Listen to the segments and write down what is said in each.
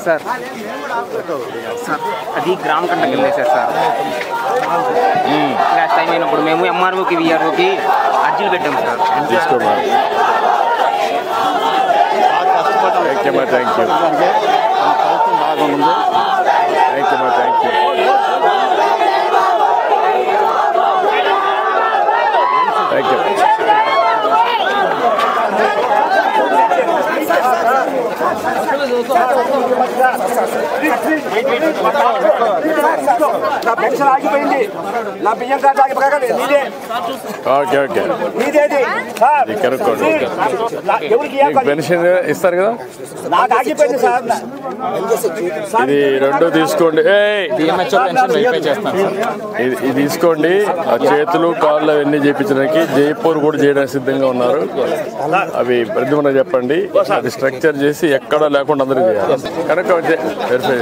Sir sir అది గ్రామ కంటకి వెళ్ళేసారు sir. Last time అయినప్పుడు మేము ఎంఆర్ఓకి విఆర్ఓకి అర్జీలు పెట్టాము సార్. థ్యాంక్ యూ బాగుంది. Thank you thank you. Thank you. నా పెన్షన్ ఆగిపోయింది, నా బియ్యం కార్డు ఆగిపోయింది. ఓకే ఓకే పెన్షన్ ఇస్తారు కదా, నాకు ఆగిపోయింది సార్. ఇది రెండు తీసుకోండి. ఇది తీసుకోండి. ఆ చేతులు కాళ్ళు అవన్నీ చేయించడానికి జైపూర్ కూడా చేయడానికి సిద్ధంగా ఉన్నారు. అవి ప్రతిమన చెప్పండి, అది స్ట్రక్చర్ చేసి ఎక్కడా లేకుండా అందరూ చేయాలి. కనుక వెరిఫై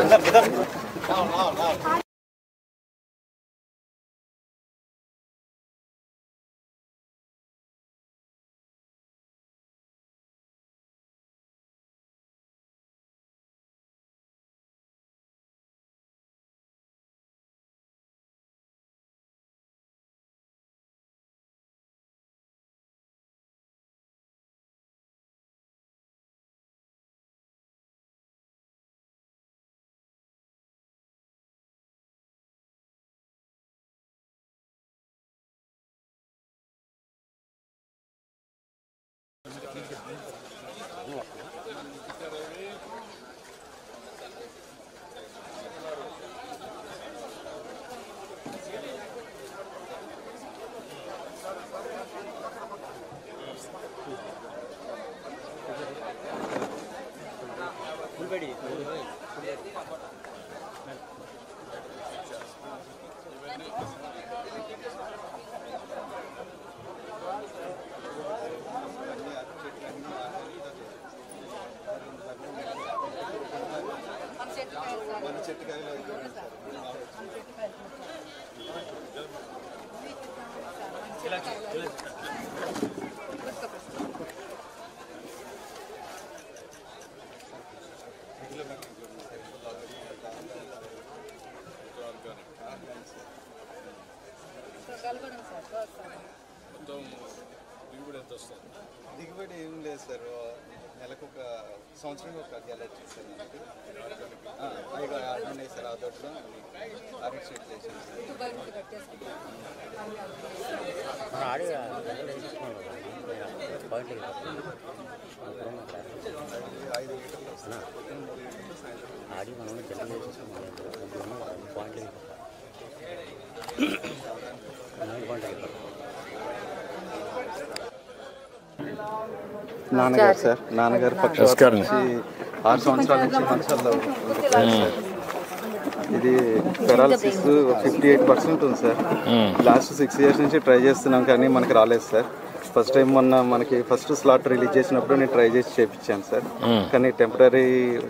దిగుబడి ఏం లేదు సార్. నెలకు ఒక సంవత్సరానికి ఒక గ్యాలరీ సార్. ఉన్నాయి సార్. ఆ దొడ్లో ఆరెంజ్ షీట్ చేసాను నాన్నగారు సార్. నాన్నగారు పక్షవాతం నుంచి 6 సంవత్సరాల నుంచి మంచాల్లో ఉంటారు. ఇది పెరాలసిస్ 58% ఉంది సార్. లాస్ట్ 6 years నుంచి ట్రై చేస్తున్నాం కానీ మనకి రాలేదు సార్. ఫస్ట్ టైం మొన్న మనకి ఫస్ట్ స్లాట్ రిలీజ్ చేసినప్పుడు నేను ట్రై చేసి చేయించాను సార్. కానీ టెంపరీ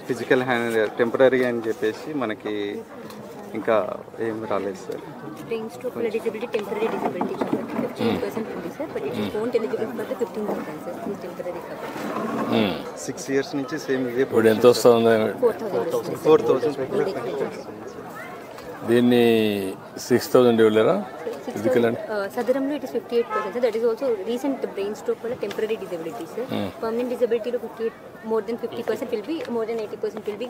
ఫిజికల్ టెంపరీ అని చెప్పేసి మనకి ఇంకా ఏం రాలేదు సార్. బ్రెయిన్ స్ట్రోక్ వల్ల డిజబిలిటీ టెంపరీ డిజబిలిటీ కాబట్టి 15% ఉంది sir. But it won't eligible for the 15% sir. ఇది టెంపరీ కాబట్టి 6 years నుంచి సేమ్ ఇదే. ఇప్పుడు ఎంత వస్తుంది? 4,000. దీన్ని 6,000 ఇవ్వలేరా? ఫిజికల్ అంటే సదరంలో it is 58%. That is also recent brain stroke వల్ల టెంపరీ డిజబిలిటీ సార్. పర్మనెంట్ డిజబిలిటీలో 58 more than 50% will be, more than 80% will be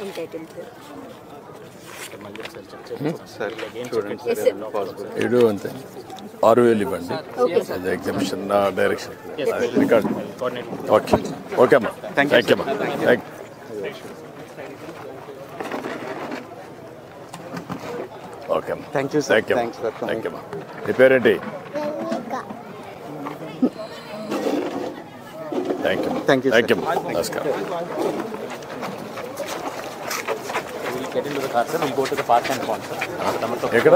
entitled sir. ఇడు అంతే 6,000 ఇవ్వండి. ఎగ్జిబిషన్ నా డైరెక్షన్ రికార్డ్. ఓకే ఓకే అమ్మా. థ్యాంక్ యూ అమ్మా. ఓకే అమ్మా. Thank you sir. Thank you అమ్మా. నీ పేరేంటి? Thank you. థ్యాంక్ యూ అమ్మా. నమస్కారం. Get into the car, sir, and go to the park and pond, sir. ఎక్కడ?